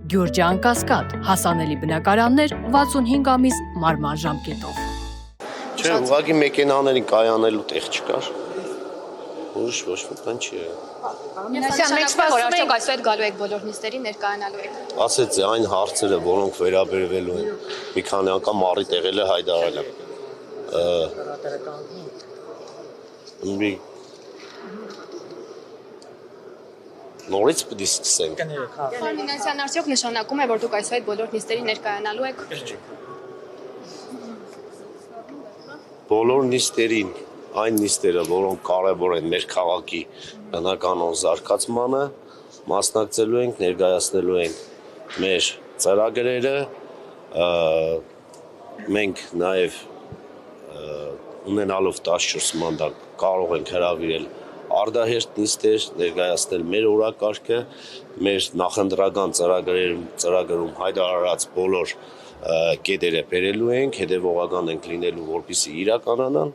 Գյուրջան Կասկադ, հասանելի բնակարաններ 65 ամիս մարման ժամկետով։ Չէ, ուղղակի մեքենաներին կայանելու տեղ չկար։ Ուրիշ ոչ մի բան չի եղել։ Մինասյան մեծ որ արդյոք այսօր այդ գալու եք բոլոր նիստերին ներկայանալու եք։ Ասեց այն հարցերը, որոնք վերաբերվելու են մի քանի անգամ առիթ եղել է Հայդարյանը։ Նորից պետք է սկսենք։ Մինասյան արդյոք նշանակում է, որ դուք այսօր այդ բոլոր նիստերին ներկայանալու եք։ Բոլոր նիստերին, այն նիստերը, որոնք կարևոր են մեր քաղաքի բնականոն զարգացմանը, մասնակցելու ենք, ներկայացնելու ենք մեր ծրագրերը, մենք նաև ունենալով 14 մանդատ կարող ենք հրավիրել արդահերթ նիստեր, ներկայացնել մեր օրակարգը, մեր նախընտրական ծրագրում հայտարարած բոլոր կետերը բերելու ենք, հետևողական ենք լինելու, որպեսզի իրականանան,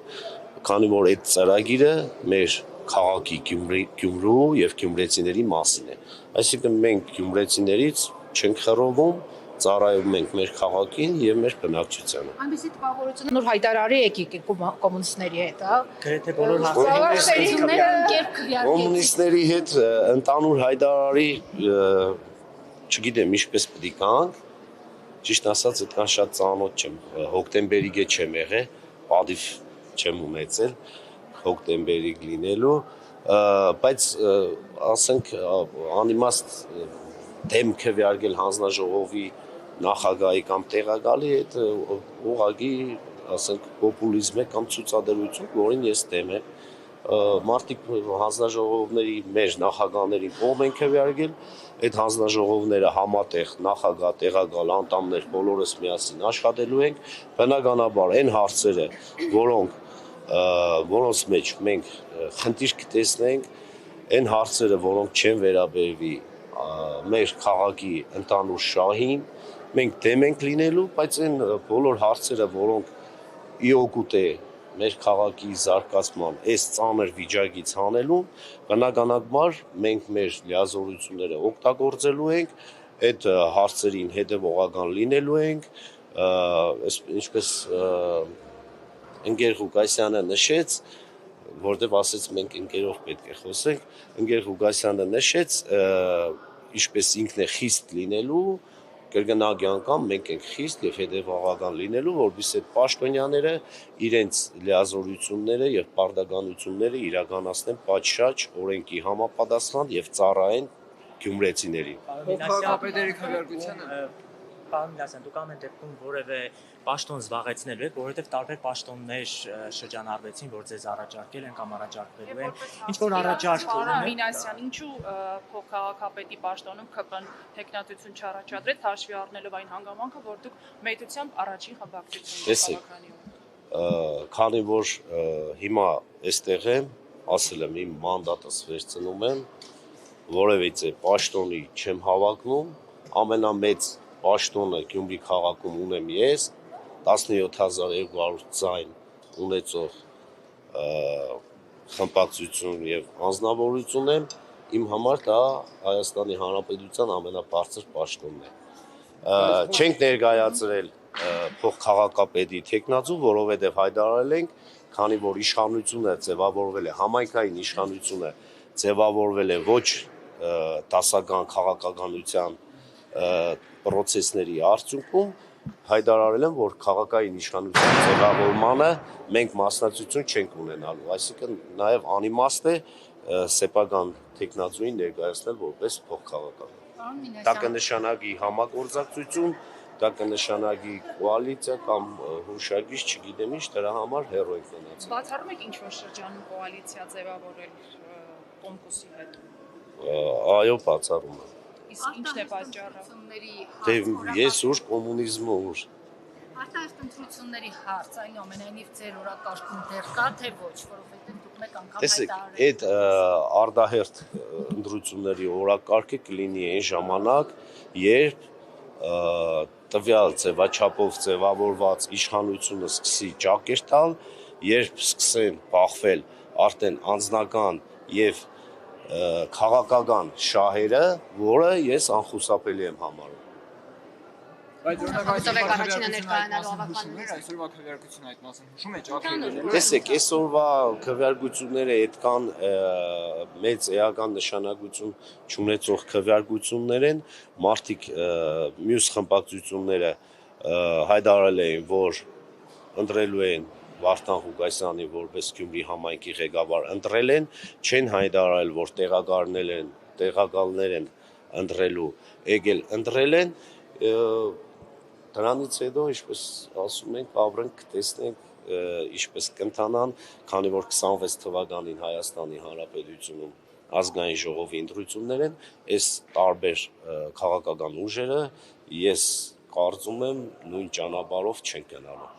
քանի որ այդ ծրագիրը մեր քաղաքի Գյումրու եւ գյումրեցիների մասին է։ Այսինքն մենք գյումրեցիներից չենք խռովում, ծառայում ենք մեր քաղաքին եւ մեր բնակչությանը։ Այնպեսի տպավորություն նոր հայտարարի եք կոմունիստների հետ, հա։ Գրեթե բոլոր Կոմունիստների հետ ընդանուր հայտարարի, չգիտեմ, ինչպես պետք է կանք, ճիշտ ասած, այդքան շատ ծանոթ չեմ, հոկտեմբերի գետ չեմ եղել, պատիվ չեմ ունեցել հոկտեմբերի լինելու, բայց ասենք անիմաստ դեմ քվեարկել հանձնաժողովի նախագահի կամ տեղակալի հետ ուղղակի ասենք պոպուլիզմ է կամ ցուցադրություն, որին ես դեմ եմ։ Մարդիկ հանձնաժողովների մեր նախագահներին կողմ են քվեարկել, այդ հանձնաժողովները համատեղ նախագահ, տեղակալ, անդամներ բոլորս միասին աշխատելու ենք, բնականաբար այն հարցերը, որոնց մեջ մենք խնդիր կտեսնենք, այն հարցերը, որոնք չեն վերաբերվի մեր քաղաքի ընդանուր շահին, մենք դեմ ենք լինելու, բայց այն բոլոր հարցերը, որոնք իօգուտ է մեր քաղաքի զարգացման, այս ծանր վիճակից հանելուն, բնականաբար մենք մեր լիազորությունները օգտագործելու ենք, այդ հարցերին հետևողական լինելու ենք, ինչպես ընկեր Ղուկասյանը նշեց, որտեղ ասեց մենք ընկերով պետք է խոսենք, ընկեր Ղուկասյանը նշեց, ինչպես ինքն է խիստ լինելու, կրկնակի անգամ մենք ենք խիստ եւ հետեւողական լինելու, որովհետեւ այդ պաշտոնյաները իրենց լիազորությունները եւ պարտականությունները իրականացնեն պատշաճ օրենքի համապատասխան եւ ծառայեն գյումրեցիներին։ Քաղաքապետերի քվեարկությանը Պարոն Մինասյան, դուք ամեն դեպքում որևէ պաշտոն զբաղեցնելու եք, որովհետև տարբեր պաշտոններ շրջանառվեցին, որ ձեզ առաջարկել են կամ առաջարկվելու են։ Ինչ որ առաջարկ Պարոն Մինասյան, ինչու փոխքաղաքապետի պաշտոնում ԿՊ-ն տեխնատություն չառաջադրեց, հաշվի առնելով այն հանգամանքը, որ դուք մեծությամբ առաջին խմբակցությունն եք։ Քանի որ հիմա այստեղ եմ, ասել եմ իմ մանդատս վերցնում եմ, որևիցե պաշտոնի չեմ հավակնում, ամենամեծ պաշտոնը Գյումրի քաղաքում ունեմ ես, 17200 ձայն ունեցող խմբակցություն եւ անձնավորություն եմ, իմ համար դա Հայաստանի Հանրապետության ամենաբարձր պաշտոնն է։ Չենք ներկայացրել փոխքաղաքապետի տեխնացու, որովհետեւ հայտարարել ենք, քանի որ իշխանությունը ձևավորվել է, համայնքային իշխանությունը ձևավորվել է ոչ դասական քաղաքականության պրոցեսների արդյունքում հայտարարել եմ, որ քաղաքային իշխանության ձևավորմանը մենք մասնակցություն չենք ունենալու, այսինքն նաև անիմաստ է սեփական տեխնացուին ներկայացնել որպես փոխքաղաքական։ Դա կնշանակի համագործակցություն, դա կնշանակի կոալիցիա կամ հուշագիր, չգիտեմ ինչ, դրա համար հեռու ենք մնացել։ Բացառում եք ինչ-որ շրջանում կոալիցիա ձևավորել Տոմկոսի հետ։ Այո, բացառում եմ։ Իսկ ինչն է պատճառը։ Դե ես ուր կոմունիզմը ուր։ Արտահերթ ընտրությունների հարց, այնուամենայնիվ ձեր օրակարգում դեռ կա, թե ոչ, որովհետև դուք մեկ անգամ հայտարարել եք։ Այդ արտահերթ ընտրությունների օրակարգը կլինի այն ժամանակ, երբ տվյալ ձևաչափով ձևավորված իշխանությունը սկսի ճակեր տալ, երբ սկսեն բախվել արդեն անձնական եւ քաղաքական շահերը, որը ես անխուսափելի եմ համարում։ Հավատով եք առաջինը ներկայանալու ավականներ։ Այսօրվա քվեարկությունը այդ մասն հուշում է ջախջախել։ Տեսեք, այսօրվա քվեարկությունները այդքան մեծ էական նշանակություն չունեցող քվեարկություններ են, մարդիկ մյուս խմբակցությունները հայտարարել էին, որ ընտրելու են Վարդան Ղուկասյանին որպես Գյումրի համայնքի ղեկավար ընտրել են, չեն հայտարարել, որ տեղակալներ են ընտրելու, եկել ընտրել են, դրանից հետո, ինչպես ասում ենք, ապրենք, տեսնենք, ինչպես կընթանան, քանի որ 26 թվականին Հայաստանի Հանրապետությունում ազգային ժողովի ընտրություններ են, այս տարբեր քաղաքական ուժերը ես կարծում եմ նույն ճանապարհով չեն գնալու։